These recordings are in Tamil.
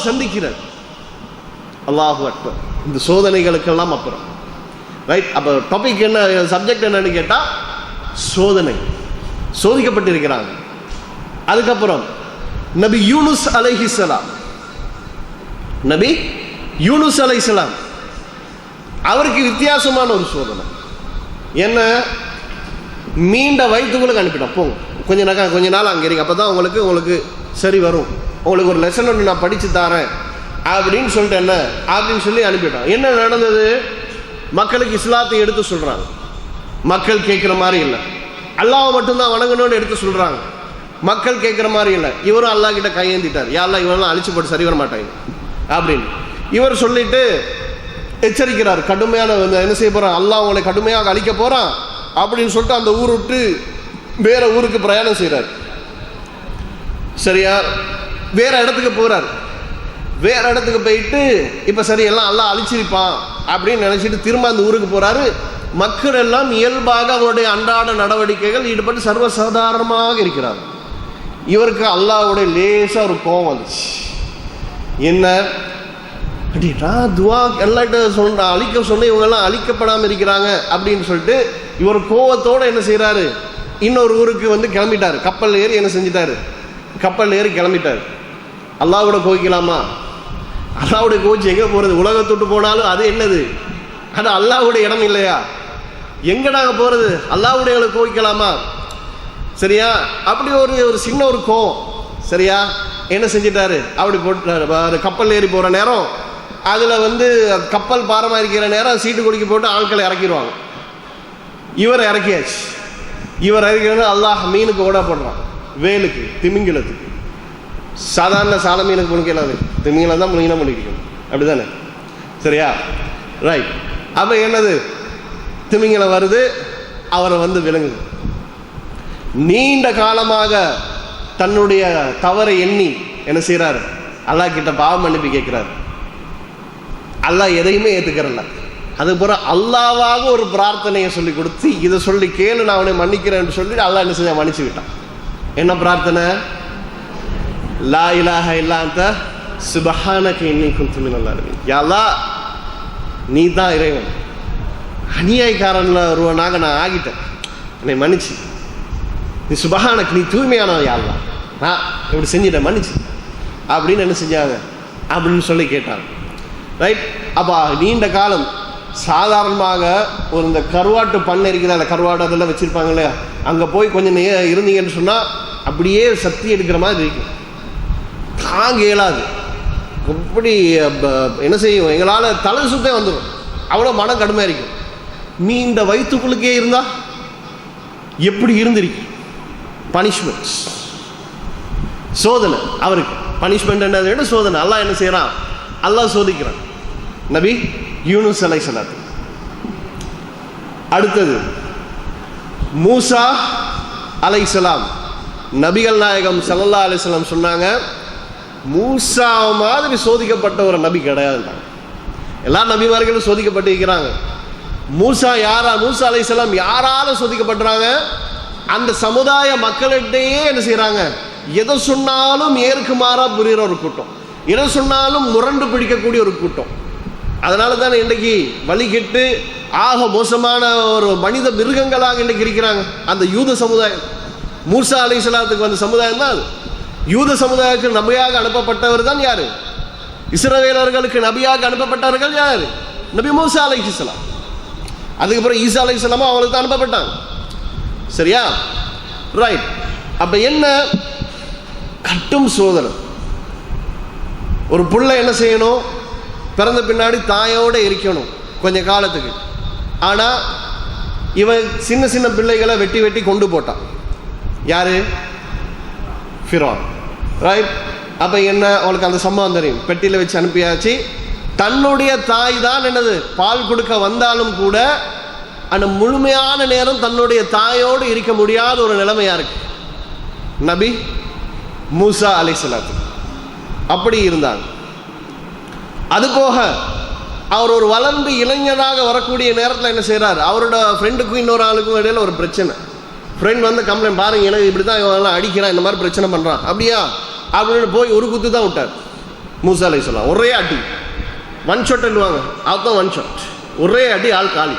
சந்திக்கிறார். அல்லாஹு அக்பர். இந்த சோதனைகளுக்கெல்லாம் அப்புறம் ரைட். அப்போ டாபிக் என்ன, சப்ஜெக்ட் என்னன்னு கேட்டால் சோதனை, சோதிக்கப்பட்டிருக்கிறாங்க. அதுக்கப்புறம் நபி யூனுஸ் அலைஹிஸ்ஸலாம், நபி யூனுஸ் அலைஹிஸ்ஸலாம் அவருக்கு வித்தியாசமான ஒரு சோதனை. என்ன, மீண்ட வயிற்றுக்குள்ளுக்கு அனுப்பிட்டோம், போங்க கொஞ்ச நாள் அங்கே இருங்க, அப்போ தான் உங்களுக்கு சரி வரும், உங்களுக்கு ஒரு லெசன் ஒன்று நான் படித்து தரேன் அப்படின்னு சொல்லிட்டு என்ன அப்படின்னு சொல்லி அனுப்பிட்டான். என்ன நடந்தது, மக்களுக்கு இஸ்லாத்தை எடுத்து சொல்கிறாங்க, மக்கள் கேட்குற மாதிரி இல்லை. அல்லாஹ் மட்டும்தான் வணங்கணும்னு எடுத்து சொல்கிறாங்க, மக்கள் கேட்குற மாதிரி இல்லை. இவரும் அல்லாஹ் கிட்ட கையேந்திட்டார், யாரெல்லாம் இவரெல்லாம் அழிச்சு போட்டு சரி வர மாட்டாங்க அப்படின்னு இவர் சொல்லிட்டு எச்சரிக்கிறார். கடுமையான என்ன செய்ய போகிறான், அல்லாஹ் உங்களை கடுமையாக அழிக்க போகிறான் அப்படின்னு சொல்லிட்டு அந்த ஊர் விட்டு வேற ஊருக்கு பிரயாணம் செய்கிறார். சரியா, வேற இடத்துக்கு போகிறார். வேற இடத்துக்கு போயிட்டு இப்போ சரி எல்லாம் எல்லாம் அழிச்சிருப்பான் அப்படின்னு நினச்சிட்டு திரும்ப அந்த ஊருக்கு போகிறாரு. மக்கள் எல்லாம் இயல்பாக அவருடைய அன்றாட நடவடிக்கைகள் ஈடுபட்டு சர்வசாதாரணமாக இருக்கிறார். இவருக்கு அல்லாஹ்வுடைய லேசாக ஒரு கோபம் வந்துச்சு. என்ன அப்படின்னா, துவா எல்லாட்ட சொல்ற அழிக்க சொன்ன இவங்கெல்லாம் அழிக்கப்படாமல் இருக்கிறாங்க அப்படின்னு சொல்லிட்டு இவர் கோவத்தோடு என்ன செய்கிறாரு, இன்னொரு ஊருக்கு கிளம்பிட்டார். கப்பல் ஏறி என்ன செஞ்சிட்டாரு, கப்பல் ஏறி கிளம்பிட்டார். அல்லாஹ்வோட கோவிக்கலாமா, அல்லாஹ்வுடைய கோவிச்சு எங்கே போகிறது, உலகத்தொட்டு போனாலும் அது என்னது, அது அல்லாஹ்வுடைய இடம் இல்லையா, எங்கே நாங்கள் போகிறது, அல்லாஹ்வுடைய கோவிக்கலாமா. சரியா, அப்படி ஒரு சின்ன ஒரு கோவம். சரியா, என்ன செஞ்சிட்டாரு, அப்படி போட்டு கப்பல் ஏறி போகிற நேரம் அதில் கப்பல் பாரமாக இருக்கிற நேரம் சீட்டு குடிக்க போட்டு ஆட்களை இறக்கிடுவாங்க. இவரை இறக்கியாச்சு. இவர் இறக்கிறது அல்லாஹ் மீனுக்கு ஓட போடுறான், வேலுக்கு, திமிங்கிலத்துக்கு. சாதாரண சால மீனுக்கு முழுக்கலாது, திமிங்கிலம் தான் முழுங்கினா முடிக்கணும், அப்படி தானே. சரியா, ரைட். அப்போ என்னது, திமிங்கிலம் வருது, அவரை விளங்குது. நீண்ட காலமாக தன்னுடைய தவறை எண்ணி என்ன செய்கிறார், அல்லாஹ் கிட்ட பாவம் மன்னிப்பு கேட்கிறார். அல்லாஹ் எதையுமே ஏற்றுக்கிறல்ல. அதுபோல் அல்லாவாக ஒரு பிரார்த்தனையை சொல்லி கொடுத்து, இதை சொல்லி கேளு நான் அவனை மன்னிக்கிறேன்னு சொல்லி அல்லாஹ் என்ன செஞ்ச மன்னிச்சு விட்டான். என்ன பிரார்த்தனை, லா இலாஹ இல்லா அன்த சுப்ஹானக இன்னி குன்து மினல் ஸாலிமீன். யா அல்லாஹ், நீ தான் இறைவன், அநியாயக்காரன்ல ஒருவனாக நான் ஆகிட்டேன், என்னை மன்னிச்சு. நீ சுப்ஹானக, நீ தூய்மையானவன் யா அல்லாஹ், நான் இப்படி செஞ்சிட்டேன், மன்னிச்சு அப்படின்னு என்ன செஞ்சாங்க அப்படின்னு சொல்லி கேட்டாங்க. ரைட். அப்போ நீண்ட காலம் சாதாரணமாக ஒரு இந்த கருவாட்டு பண்ணை இருக்குது, அந்த கருவாடு அதெல்லாம் வச்சுருப்பாங்க இல்லையா, அங்கே போய் கொஞ்சம் இருந்தீங்கன்னு சொன்னால் அப்படியே சக்தி எடுக்கிற மாதிரி இருக்கும், தாங்க இயலாது. எப்படி என்ன செய்யும், எங்களால் தலை சுத்தே வந்துடும், அவ்வளோ மனம் கடுமையாக இருக்கும். நீ இந்த வயிற்றுக்குள்ளுக்கே இருந்தால் எப்படி இருந்திருக்கு. பனிஷ்மெண்ட், சோதனை அவருக்கு. பனிஷ்மெண்ட் என்னதை விட சோதனை. அல்லாஹ் என்ன செய்கிறான், அல்லாஹ் சோதிக்கிறான் நபி யூனுஸ் அலைஹிஸ்ஸலாம். அடுத்தது மூசா அலைஹிஸ்ஸலாம். நபிகள் நாயகம் ஸல்லல்லாஹு அலைஹி வஸல்லம் சொன்னாங்க, மூசா மாதிரி சோதிக்கப்பட்ட ஒரு நபி கிடையாதுன்றாங்க. எல்லா நபிமார்களும் சோதிக்கப்பட்டிருக்கிறாங்க. மூசா அலைஹிஸ்ஸலாம் யாரால சோதிக்கப்பட்டுறாங்க, அந்த சமுதாய மக்களிடையே என்ன செய்கிறாங்க, எதை சொன்னாலும் ஏற்குமாறா புரிகிற ஒரு கூட்டம், எதை சொன்னாலும் முரண்டு பிடிக்கக்கூடிய ஒரு கூட்டம். அதனால தான் இன்றைக்கு வழிகெட்டு ஆக மோசமான ஒரு மனித மிருகங்களாக இன்றைக்கு இருக்கிறாங்க அந்த யூத சமுதாயம். மூசா அலைஹிஸ்ஸலாத்துக்கு வந்த சமுதாயம் தான் அது. யூத சமுதாயத்துக்கு நபியாக அனுப்பப்பட்டவர் தான் யாரு, இஸ்ரவேலர்களுக்கு நபியாக அனுப்பப்பட்டவர்கள் யாரு, நபி மூசா அலைஹிஸ்ஸலாம். அதுக்கப்புறம் ஈசா அலைஹிஸ்ஸலாமும் அவங்களுக்கு தான் அனுப்பப்பட்டாங்க. சரியா, ரைட். அப்ப என்ன, கட்டும் சோதனை. ஒரு புள்ள என்ன செய்யணும், பிறந்த பின்னாடி தாயோடு இருக்கணும் கொஞ்ச காலத்துக்கு. ஆனால் இவன் சின்ன சின்ன பிள்ளைகளை வெட்டி வெட்டி கொண்டு போட்டான். யாரு, ஃபிரௌன். ரைட். அப்போ என்ன, அவளுக்கு அந்த சம்பவம் தெரியும். பெட்டியில் வச்சு அனுப்பியாச்சு, தன்னுடைய தாய் தான் என்னது பால் கொடுக்க வந்தாலும் கூட அந்த முழுமையான நேரம் தன்னுடைய தாயோடு இருக்க முடியாத ஒரு நிலைமையா இருக்கு நபி மூசா அலைஹிஸ்ஸலாம் அப்படி இருந்தாங்க. அதுபோக அவர் ஒரு வளர்ந்து இளைஞராக வரக்கூடிய நேரத்தில் என்ன செய்கிறார், அவரோட ஃப்ரெண்டுக்கும் இன்னொரு ஆளுக்கும் இடையில ஒரு பிரச்சனை. ஃப்ரெண்ட் வந்து கம்ப்ளைண்ட், பாருங்க எனக்கு இப்படி தான் இவன் அடிக்கிறான், இந்த மாதிரி பிரச்சனை பண்ணுறான், அப்படியா அப்படின்னு போய் ஒரு குத்து தான் விட்டார் மூசா அலைஹிஸ்ஸலாம். ஒரே அடி, ஒன் ஷாட் எழுவாங்க, அதுதான் ஒன் ஷாட், ஒரே அடி, ஆள் காலி.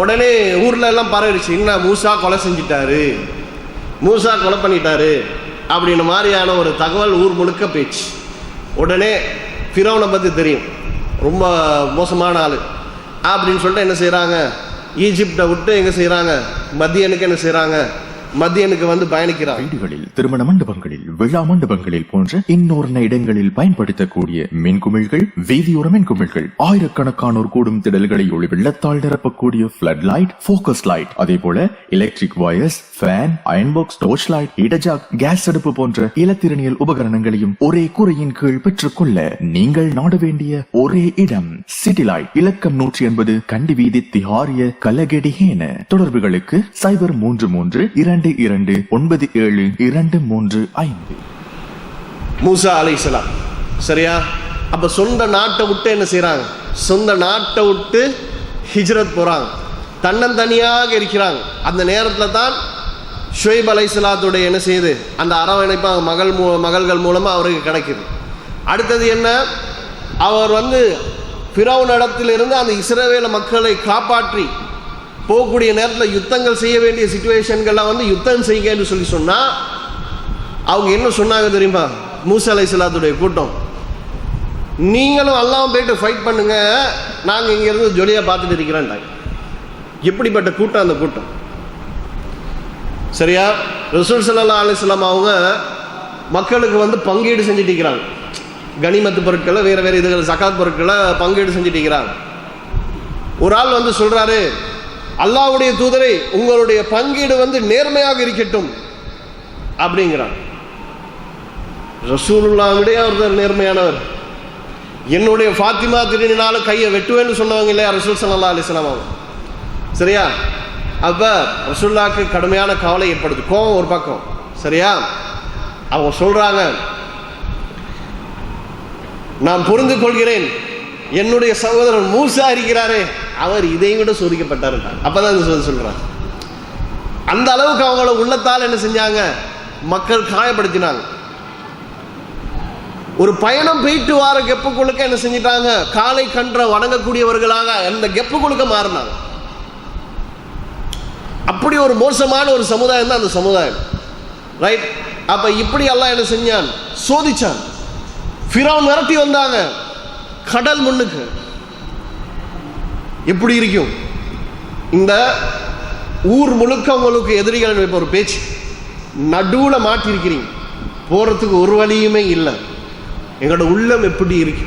உடனே ஊரில் எல்லாம் பரவிடுச்சு, என்ன மூசா கொலை செஞ்சிட்டாரு, மூசா கொலை பண்ணிட்டாரு அப்படின்ற மாதிரியான ஒரு தகவல் ஊர் முழுக்க பேச்சு. உடனே ஃபிரௌனை பற்றி தெரியும், ரொம்ப மோசமான ஆள் அப்படின்னு சொல்லிட்டு என்ன செய்கிறாங்க, ஈஜிப்டை விட்டு எங்கே செய்கிறாங்க, மத்தியனுக்கு என்ன செய்கிறாங்க, மத்தியனுக்கு வந்து பயணிக்கிறாங்க. வீடுகளில், திருமண மண்டபங்களில், விழா மண்டபங்களில் போன்ற இன்னொரு இடங்களில் பயன்படுத்தக்கூடிய மின்குமிழ்கள், வீதியோர மின்குமிழ்கள், ஆயிரக்கணக்கானோர் கூடும் திடல்களை ஒளி வெள்ளத்தால் நிரப்பக்கூடிய ஃபிளட் லைட், போக்கஸ் லைட், அதே போல electric wires, fan, iron box, torch light, இடஜாக், கேஸ் அடுப்பு போன்ற இலத்திரனியல் உபகரணங்களையும் ஒரே கூரையின் கீழ் பெற்றுக்கொள்ள நீங்கள் நாட வேண்டிய ஒரே இடம் சிட்டி லைட். இலக்கம் 180 கண்டி வீதி, திஹாரிய, கலகெடிஹேன. தொடர்புகளுக்கு 033-227-235. மூசா அலைஹிஸ்ஸலாம் சரியா. அப்ப சொந்த நாட்டை விட்டு என்ன செய்யறாங்க, சொந்த நாட்டை விட்டு ஹிஜ்ரத் போறாங்க, தன்னந்தனியாக இருக்கிறாங்க. அந்த நேரத்தில் தான் ஷுவைப் அலைஹிஸ்ஸலாத்துடைய என்ன செய்யுது, அந்த அரவணைப்பு மகள்கள் மூலமா அவருக்கு கிடைக்குது. அடுத்தது என்ன, அவர் வந்து ஃபிரௌன் இடத்திலிருந்து அந்த இஸ்ரவேல் மக்களை காப்பாற்றி போகக்கூடிய நேரத்தில் யுத்தங்கள் செய்ய வேண்டிய சிச்சுவேஷன்கள்லாம் வந்து யுத்தம் செய்யுங்கன்னு சொல்லி சொன்னால் அவங்க என்ன சொன்னாங்க தெரியுமா, மூசா அலைஹிஸ்ஸலாத்துடைய கூட்டம், நீங்களும் அல்லாஹ்வும் போயிட்டு ஃபைட் பண்ணுங்க, நாங்கள் இங்கேருந்து ஜொலியாக பார்த்துட்டு இருக்கிறோன்ட்டாங்க. எப்படிப்பட்ட கூட்டம் அந்த கூட்டம் சரியா. ரசூல் ஸல்லல்லாஹு அலைஹி வஸல்லம் அவங்க மக்களுக்கு வந்து பங்கீடு செஞ்சுட்டு இருக்கிறாங்க, கனிமத்து பொருட்களை, வேறு வேறு இதுகள் சகாத் பொருட்களை பங்கீடு செஞ்சுட்டு இருக்கிறாங்க. ஒரு ஆள் வந்து சொல்கிறாரு, அல்லாஹ்வுடைய தூதரே உங்களுடைய பங்கீடு வந்து நேர்மையாக இருக்கட்டும் அப்படிங்கிறார். ரசூலுல்லாஹ்வுடைய ஒருத்தர் நேர்மையானவர், என்னுடைய ஃபாத்திமா திருநாள கையை வெட்டுவேன்னு சொன்னவங்க இல்லையா ரசூல் ஸல்லல்லாஹு அலைஹி வஸல்லம் அவங்க சரியா. அப்போ ரசூலுல்லாஹ்வுக்கு கடுமையான கவலை ஏற்படுது, கோபம் ஒரு பக்கம் சரியா. அவங்க சொல்றாங்க, நான் புரிந்து கொள்கிறேன், என்னுடைய சகோதரன் மூசா இருக்கிறாரே அவர் இதையும் விட சோதிக்கப்பட்டார். அப்பதான் சொல்றாங்க. அந்த அளவுக்கு அவங்கள உள்ளத்தால் என்ன செஞ்சாங்க, மக்கள் காயப்படுத்தினாங்க. ஒரு பயணம் போயிட்டு வார கெப்புக்குழுக்க என்ன செஞ்சிட்டாங்க, காலை கன்ற வணங்கக்கூடியவர்களாக அந்த கெப்புக்குழுக்க மாறினாங்க. அப்படி ஒரு மோசமான ஒரு சமுதாயம் தான் அந்த சமுதாயம் ரைட். அப்ப இப்படி எல்லாம் என்ன செஞ்சான், சோதிச்சான். ஃபிரௌன் விரட்டி வந்தாங்க கடல் முன்னுக்கு. எப்படி இருக்கும், இந்த ஊர் முழுக்க உங்களுக்கு எதிரிகள் இப்போ ஒரு பேச்சு, நடுவில் மாட்டிருக்கிறீங்க, போறதுக்கு ஒரு வழியுமே இல்லை, எங்களோட உள்ளம் எப்படி இருக்கு,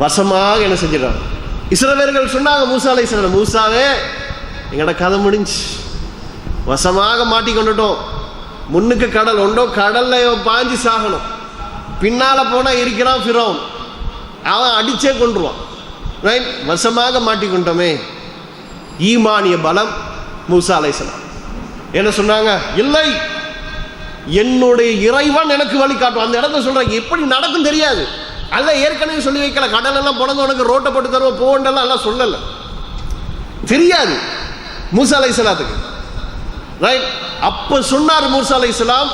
வசமாக என்ன செஞ்சிடறாங்க. இஸ்ரவேலர்கள் சொன்னாங்க மூசா அலைஹிஸ்ஸலாம், மூசாவே எங்களோட கதை முடிஞ்சு, வசமாக மாட்டிக்கொண்டுட்டோம், முன்னுக்கு கடல் உண்டோ, கடல்ல பாஞ்சு சாகணும், பின்னால போனா இருக்கிறான் ஃபிரௌன், அவன் அடிச்சே கொண்டுருவான் ரைட். வசமாக மாட்டிக்கொண்டோமே. ஈமானிய பலம் மூசா அலைஹிஸ்ஸலாம் என்ன சொன்னாங்க, இல்லை என்னுடைய இறைவன் எனக்கு வழி காட்டும். அந்த இடத்துல சொல்றாங்க, எப்படி நடக்கும் தெரியாது, அல்ல ஏற்கனவே சொல்லி வைக்கல, கடல் எல்லாம் போனது உனக்கு ரோட்டை போட்டு தருவோம் போகண்டெல்லாம் எல்லாம் சொல்லல, தெரியாது மூசா அலைஹிஸ்ஸலாத்துக்கு ரைட். அப்ப சொன்னார் மூசா அலைஹிஸ்ஸலாம்,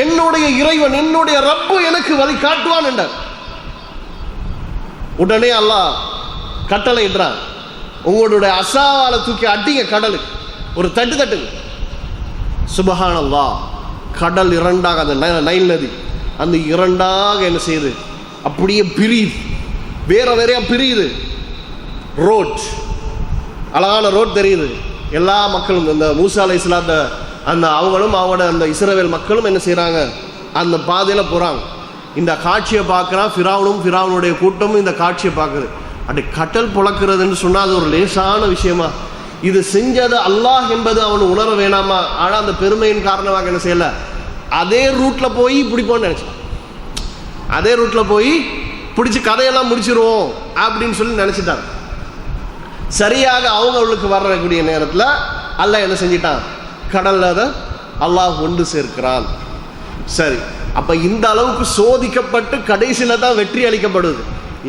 என்னுடைய இறைவன் என்னுடைய ரப்பு எனக்கு வழி காட்டுவான் என்றார். உடனே அல்லாஹ் கட்டளை இடுறான், உங்களுடைய அசாவால தூக்கி அடிங்க கடலுக்கு, ஒரு தட்டு தட்டுங்க. சுபஹானல்லாஹ், கடல் இரண்டாக, அந்த நைல் நதி அந்த இரண்டாக என்ன செய்யுது, அப்படியே பிரியுது, வேற வேறையா பிரியுது. ரோட், அழகான ரோட் தெரியுது. எல்லா மக்களும் இந்த மூசா அலைஹிஸ்ஸலாம் அந்த அவங்களும் அவங்களோட அந்த இஸ்ரவேல் மக்களும் என்ன செய்யறாங்க, அந்த பாதையில போறாங்க. இந்த காட்சியை பார்க்குறான் ஃபிரௌனும், ஃபிரௌனுடைய கூட்டமும் இந்த காட்சியை பார்க்குது. அப்படி கடல் புழக்கிறதுன்னு சொன்னா அது ஒரு லேசான விஷயமா, இது செஞ்சது அல்லாஹ் என்பது அவன் உணர வேணாமா? ஆனால் அந்த பெருமையின் காரணமாக என்ன செய்யல, அதே ரூட்ல போய் இப்படி போன்னு நினைச்சான். அதே ரூட்ல போய் பிடிச்சி கதையெல்லாம் முடிச்சிருவோம் அப்படின்னு சொல்லி நினைச்சிட்டாங்க. சரியாக அவங்களுக்கு வரக்கூடிய நேரத்தில் அல்லாஹ் என்ன செஞ்சிட்டான், கடல்ல அதை அல்லாஹ் ஒன்று சேர்க்கிறான். சரி, அப்ப இந்த அளவுக்கு சோதிக்கப்பட்டு கடைசியில தான் வெற்றி அளிக்கப்படுது.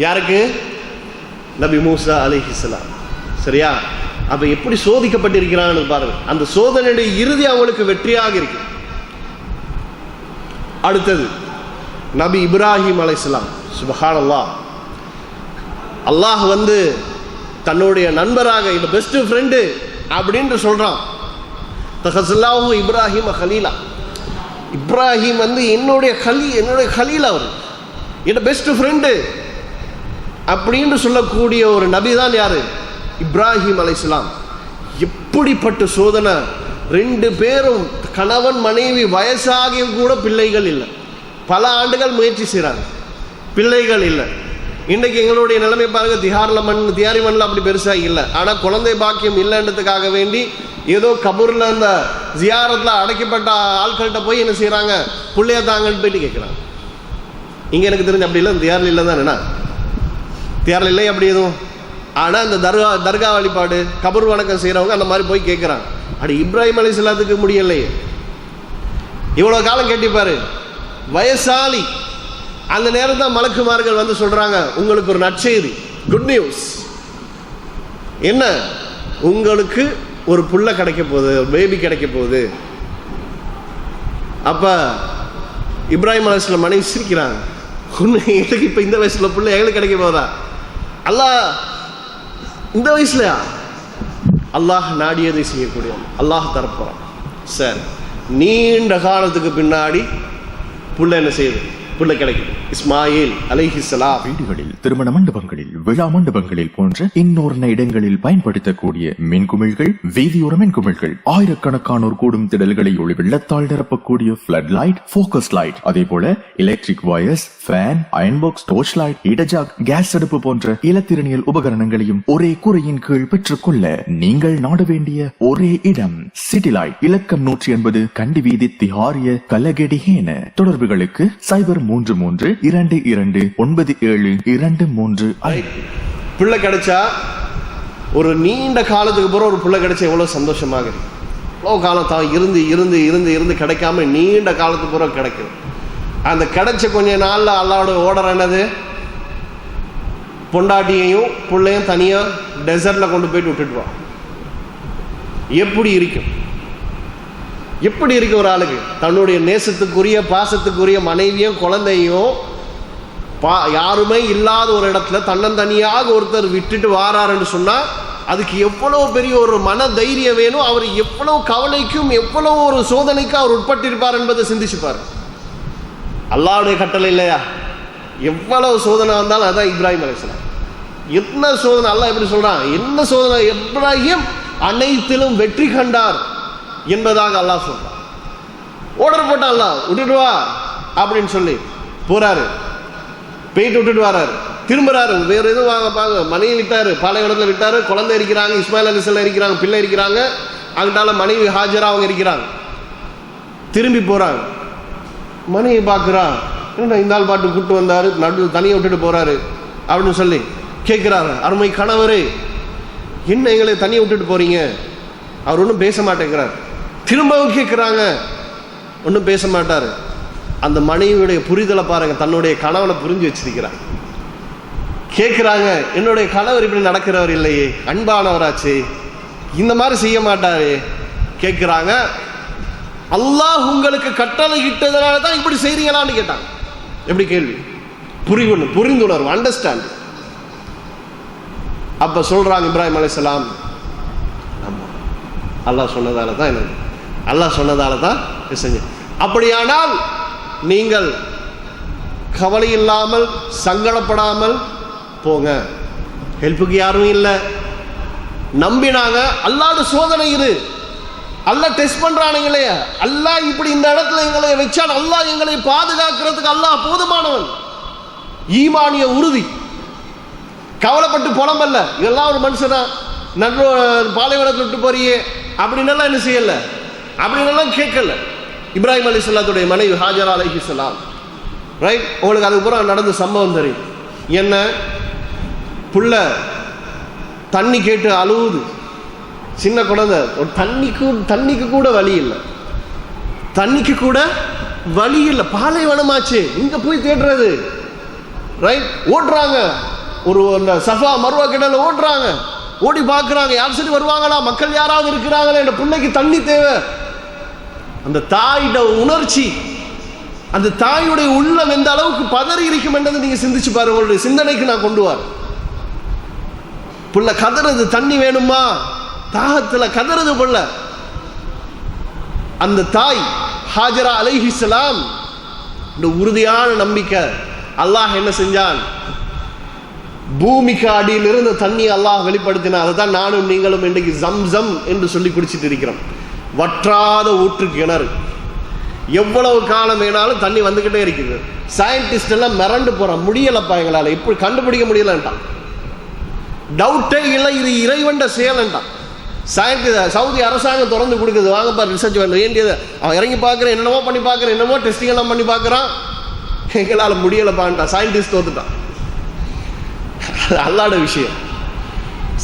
யாருக்கு? நபி மூசா அலைஹிஸ்ஸலாம். சரியா? அப்ப எப்படி சோதிக்கப்பட்டிருக்கிறான்னு பாருங்க. அந்த சோதனையுடைய இறுதி அவங்களுக்கு வெற்றியாக இருக்கு. அடுத்தது நபி இப்ராஹிம் அலைஹிஸ்ஸலாம். சுப்ஹானல்லாஹ், அல்லாஹ் தன்னுடைய நண்பராக, இந்த பெஸ்ட் ஃப்ரெண்டு அப்படின்னு சொல்றான். தஹஸல்லாஹு இப்ராஹிம் கலீலா. இப்ராஹிம் என்னுடைய கலீல், அவர் என்னோட பெஸ்ட் ஃப்ரெண்டு அப்படின்னு சொல்லக்கூடிய ஒரு நபி தான் யாரு? இப்ராஹிம் அலைஹிஸ்ஸலாம். எப்படிப்பட்ட சோதனை! 2 பேரும் கணவன் மனைவி, வயசாகியும் கூட பிள்ளைகள் இல்லை. பல ஆண்டுகள் முயற்சி செய்கிறாங்க, பிள்ளைகள் இல்லை. இன்றைக்கு எங்களுடைய நிலைமை பாருங்க, தியாரி மண்ணில் அப்படி பெருசாக இல்லை. ஆனால் குழந்தை பாக்கியம் இல்லைன்றதுக்காக வேண்டி ஏதோ கபூரில் அந்த ஜியாரத்தில் அடைக்கப்பட்ட ஆட்கள்கிட்ட போய் என்ன செய்கிறாங்க, பிள்ளைய தாங்கன்னு போயிட்டு கேட்குறாங்க. இங்கே எனக்கு தெரிஞ்சு அப்படி இல்லை, தியாரில் இல்லை தான். என்ன தியாரில் இல்லை அப்படி எதுவும். ஆனால் இந்த தர்கா வழிபாடு, கபூர் வணக்கம் செய்கிறவங்க அந்த மாதிரி போய் கேட்குறாங்க. அப்படி இப்ராஹிம் அலைஹிஸ்ஸலாத்துக்கு முடியலையே, இவ்வளோ காலம் கேட்டிப்பாரு, வயசாலி. அந்த நேரம் தான் மலக்குமார்கள் சொல்றாங்க, உங்களுக்கு ஒரு நற்செய்தி, குட் நியூஸ். என்ன? உங்களுக்கு ஒரு புள்ள கிடைக்க போகுது, ஒரு பேபி கிடைக்க போகுது. அப்ப இப்ராஹிம் அலைஹிஸ்ஸலாம் மனைவி சிரிக்கிறாங்க. எங்களுக்கு இப்ப இந்த வயசுல புள்ள எங்களுக்கு கிடைக்க போதா? அல்லாஹ் இந்த வயசுலயா? அல்லாஹ் நாடியதை செய்யக்கூடிய அல்லாஹ் தரப்போறான். சரி, நீண்ட காலத்துக்கு பின்னாடி புள்ள என்ன செய்யுது? புள்ள கிடைக்குது. இஸ்மாயில் அலைஹிஸ்ஸலாம். வீடுகளில், திருமண மண்டபங்களில், விழா மண்டபங்களில் போன்ற இன்னொரு இடங்களில் பயன்படுத்தக்கூடிய மின்குமிழ்கள், வீதியோர மின்குமிழ்கள், ஆயிரக்கணக்கானோர் கூடும் திடல்களை ஒளி வெள்ளத்தால் நிரப்பக்கூடிய ஃபிளட் லைட், ஃபோக்கஸ் லைட், அதே போல electric wires, fan, iron box, torch light, இடஜாக், கேஸ் அடுப்பு போன்ற இலத்திரனியல் உபகரணங்களையும் ஒரே கூரையின் கீழ் பெற்றுக்கொள்ள நீங்கள் நாட வேண்டிய ஒரே இடம் சிட்டி லைட். இலக்கம் 180, கண்டி வீதி, திஹாரிய, கலகெடிஹேன. தொடர்புகளுக்கு 0322297223. பிள்ளை கிடைச்சா, ஒரு நீண்ட காலத்துக்கு பிறகு ஒரு பிள்ளை கிடைச்சா எவ்வளவு சந்தோஷமாக இருக்கு. எவ்வளவு காலம் தான் இருந்து இருந்து இருந்து இருந்து கிடைக்காம நீண்ட காலத்துக்கு பிறகு கிடைக்கும். அந்த கிடைச்ச கொஞ்ச நாள்ல அல்லாஹ்வோட ஓர்டர் என்னது? பொண்டாட்டியையும் பிள்ளையும் தனியா டெசர்ட்ல கொண்டு போயிட்டு விட்டுட்டு வா. எப்படி இருக்கும்? எப்படி இருக்கு ஒரு ஆளுக்கு? தன்னுடைய நேசத்துக்குரிய, பாசத்துக்குரிய மனைவியும் குழந்தையும் யாருமே இல்லாத ஒரு இடத்துல தன்னந்தனியாக ஒருத்தர் விட்டுட்டு வாராருன்னு சொன்னா அதுக்கு எவ்வளவு பெரிய ஒரு மன தைரியம் வேணும். அவர் எவ்வளவு கவலைக்கும் எவ்வளவு ஒரு சோதனைக்கும் அவர் உட்பட்டிருப்பார் என்பதை சிந்திச்சுப்பார். அல்லாஹ்வுடைய கட்டளை இல்லையா? எவ்வளவு சோதனை வந்தாலும் அதான் இப்ராஹிம் அலைஹிஸ்ஸலாம். என்ன சோதனை! அல்லாஹ் எப்படி சொல்றான்? என்ன சோதனை! இப்ராஹிம் அனைத்திலும் வெற்றி கண்டார் என்பதாக அல்லாஹ் சொல்றான். ஓர்டர் போட்டான், அல்லாஹ் விட்டுட்டு வா அப்படின்னு சொல்லி போறாரு. போயிட்டு விட்டுட்டு வராரு, திரும்புறாரு. வேற எதுவும் வாங்க, மனைவி விட்டாரு, பாலைவனத்தில் விட்டாரு, குழந்தை இருக்கிறாங்க, இஸ்மாயில் அலைஹிஸ்ஸலாம் இருக்கிறாங்க, பிள்ளை இருக்கிறாங்க, அங்கிட்டால மனைவி ஹாஜரா அவங்க இருக்கிறாங்க. திரும்பி போறாங்க, மனைவி பார்க்குறா, என்ன இந்த ஆள் பாட்டு கூட்டு வந்தாரு, நடு தனியை விட்டுட்டு போறாரு அப்படின்னு சொல்லி கேட்கிறாங்க. அருமை கணவரே, என்ன எங்களை தனியை விட்டுட்டு போறீங்க? அவர் ஒன்றும் பேச மாட்டேங்கிறார். திரும்பவும் கேட்குறாங்க, ஒன்றும் பேச மாட்டார். அந்த மனைவியுடைய புரிதலை பாருங்க, தன்னுடைய கணவனை புரிஞ்சு வச்சிருக்கிறார். கேட்குறாங்க, என்னுடைய கணவர் இப்படி நடக்கிறவர் இல்லையே, அன்பானவராச்சு, இந்த மாதிரி செய்ய மாட்டாரு. கேட்குறாங்க, அல்லாஹ் உங்களுக்கு கட்டளை இட்டதனால தான் இப்படி செய்றீங்களான்னு கேட்டாங்க. எப்படி கேள்வி? புரிந்துணர்வு, அண்டர்ஸ்டாண்ட். அப்ப சொல்றாங்க இப்ராஹிம் அலைஹிஸ்ஸலாம், அல்லாஹ் சொன்னதால தான் என்ன, அல்லாஹ் சொன்னதால தான் செஞ்சு. அப்படியானால் நீங்கள் கவலை இல்லாமல் சங்கடப்படாமல் போங்க. ஹெல்ப்புக்கு யாரும் இல்லை. நம்பினாங்க. அல்லாஹ்வுடைய சோதனை இது. அல்லாஹ் டெஸ்ட் பண்றானுங்களே. அல்லாஹ் இப்படி இந்த இடத்துல எங்களை வச்சான், அல்லாஹ் எங்களை பாதுகாக்கிறதுக்கு அல்லாஹ் போதுமானவன். ஈமானிய உறுதி. கவலைப்பட்டு புலம்பல்ல, இதெல்லாம் ஒரு மனுஷனா நடு பாலைவனத்தை விட்டு போறியே அப்படின்னெல்லாம் என்ன செய்யல, அப்படின்னெல்லாம் கேட்கல. இப்ராஹிம் அலைஹிஸ்ஸலாத்துடைய மனைவி ஹாஜரா அலைஹிஸ்ஸலாம் ரைட்? உங்களுக்கு அதுக்கப்புறம் நடந்த சம்பவம் தெரியும். என்ன, புள்ள தண்ணி கேட்டு அழுவுது, சின்ன குழந்தை, ஒரு தண்ணிக்கு கூட வழி இல்லை, தண்ணிக்கு கூட வழி இல்லை, பாலைவனமாச்சு, இங்க போய் தேடுறது. ரைட்? ஓடுறாங்க, ஒரு சஃபா மர்வா கிடல ஓடுறாங்க, ஓடி பார்க்குறாங்க, யார் சரி வருவாங்களா, மக்கள் யாராவது இருக்கிறாங்களா, இந்த பிள்ளைக்கு தண்ணி தேவை. அந்த தாயோட உணர்ச்சி, அந்த தாயுடைய உள்ளம் எந்த அளவுக்கு பதறி இருக்கும் என்றதை நீங்க சிந்திச்சு பாருங்க. உங்களுடைய சிந்தனைக்கு நான் கொண்டு வர. புள்ள கதறது, தண்ணி வேணுமா, தாகத்துல கதறது புள்ள. அந்த தாய் ஹாஜரா அலைஹிஸ்ஸலாம், இந்த உறுதியான நம்பிக்கை. அல்லாஹ் என்ன செஞ்சான், பூமிக்கு அடியில் இருந்த தண்ணி அல்லாஹ் வெளிப்படுத்தினான். அதை தான் நானும் நீங்களும் இன்றைக்கு ஜம்சம் என்று சொல்லி குடிச்சிட்டு இருக்கிறோம். வற்றாத ஊற்று கிணறு, எவ்வளவு காலம் வேணாலும் தண்ணி வந்துகிட்டே இருக்குது. சயின்டிஸ்ட் எல்லாம் மிரண்டு போறான், முடியலப்பா எங்களால், இப்படி கண்டுபிடிக்க முடியலன்ட்டான். டவுட்டே இல்லை, இது இறைவன் செயல்ன்ட்டான். சயின்டிஸ்ட் சவுதி அரசாங்கம் திறந்து கொடுக்குது, வாங்கப்பா ரிசர்ச் பண்ண வேண்டியது. அவன் இறங்கி பார்க்குறேன், என்னென்னமோ பண்ணி பார்க்குறேன், என்னமோ டெஸ்டிங் எல்லாம் பண்ணி பார்க்குறான், எங்களால் முடியலப்பான்ட்டான். சயின்டிஸ்ட் தோத்துட்டான். அல்லாஹ்ட விஷயம்.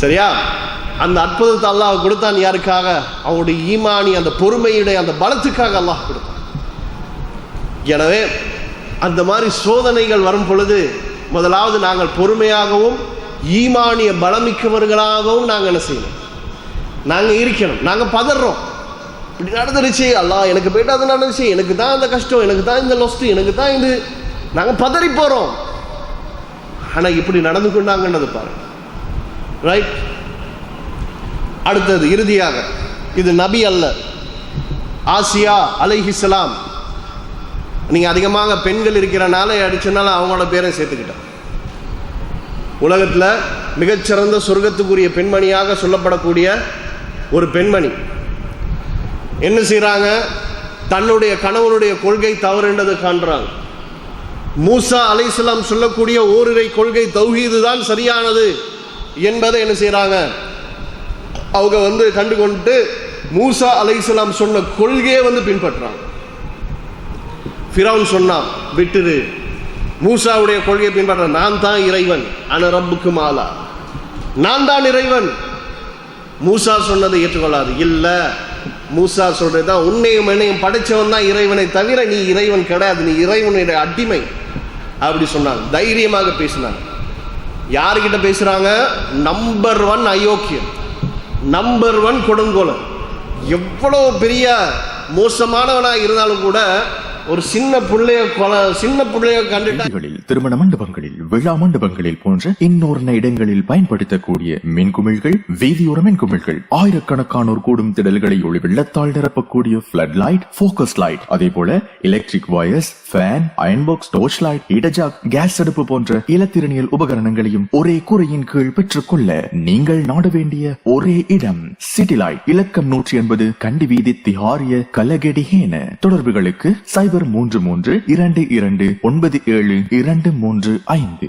சரியா? அந்த அற்புதத்தை அல்லாஹ் கொடுத்தான் யாருக்காக? அவனுடைய ஈமானி, அந்த பொறுமையுடைய அந்த பலத்துக்காக அல்லாஹ் கொடுத்தான். எனவே அந்த மாதிரி சோதனைகள் வரும் பொழுது முதலாவது நாங்கள் பொறுமையாகவும் ஈமானிய பலமிக்கவர்களாகவும் நாங்கள் என்ன செய்யணும், நாங்கள் இருக்கணும். நாங்கள் பதறோம், இப்படி நடந்துருச்சு, அல்லாஹ் எனக்கு போயிட்டு அது நடந்துச்சு, எனக்கு தான் அந்த கஷ்டம், எனக்கு தான் இந்த லொஸ்ட், எனக்கு தான் இது, நாங்கள் பதறி போறோம். ஆனால் இப்படி நடந்து கொண்டாங்கன்னது பாருங்க. ரைட்? அடுத்தது இறுதியாக, இது நபி அல்ல, ஆசியா அலைஹிஸ்ஸலாம். நீங்க அதிகமாக பெண்கள் இருக்கிறனால அடிச்சனால அவங்களோட பேரை சேர்த்துக்கிட்டேன். உலகத்தில் மிகச்சிறந்த சொர்க்கத்துக்குரிய பெண்மணியாக சொல்லப்படக்கூடிய ஒரு பெண்மணி என்ன செய்யறாங்க, தன்னுடைய கணவனுடைய கொள்கை தவறு என்றதை காண்றாங்க. மூசா அலைஹிஸ்ஸலாம் சொல்லக்கூடிய ஓரிரை கொள்கை தௌஹீது தான் சரியானது என்பதை என்ன செய்யறாங்க, அவங்க கண்டுகொண்டு மூசா அலைஹிஸ்ஸலாம் சொன்ன கொள்கையை பின்பற்றாங்க. ஃபிரௌன் சொன்னான், விட்டுரு, மூசாவுடைய கொள்கையை பின்பற்ற, நான் தான் இறைவன், அன ரப்புக்கும் ஆலா, நான் தான் இறைவன். மூசா சொன்னதை ஏற்றுக்கொள்ளாது. இல்ல, மூசா சொல்றதுதான், உன்னையும் என்னையும் படைச்சவன் தான் இறைவனை தவிர நீ இறைவன் கிடையாது, நீ இறைவனுடைய அடிமை. அப்படி சொன்னாங்க, தைரியமாக பேசினாங்க. யாருக்கிட்ட பேசுறாங்க? நம்பர் 1 அயோக்கியம், நம்பர் 1 கொடுங்கோலன். எவ்வளவு பெரிய மோசமானவனா இருந்தாலும் கூட ஒரு சின்ன பிள்ளைய கண்டுட்டா, திருமண மண்டபங்களில், விழா மண்டபங்களில் போன்ற இன்னொரு இடங்களில் பயன்படுத்தக்கூடிய மின்குமிழ்கள், வீதியோர மின்குமிழ்கள், ஆயிரக்கணக்கானோர் கூடும் திடல்களை ஒளி வெள்ளத்தால் நிரப்பக்கூடிய ஃபிளட் லைட், போக்கஸ் லைட், அதே போல electric wires, fan, iron box, torch light, இடஜாக், கேஸ் அடுப்பு போன்ற இலத்திரனியல் உபகரணங்களையும் ஒரே கூரையின் கீழ் பெற்றுக்கொள்ள நீங்கள் நாட வேண்டிய ஒரே இடம் சிட்டி லைட். இலக்கம் 180, கண்டி வீதி, திஹாரிய, கலகெடிஹேன. தொடர்புகளுக்கு 033 22 97 235.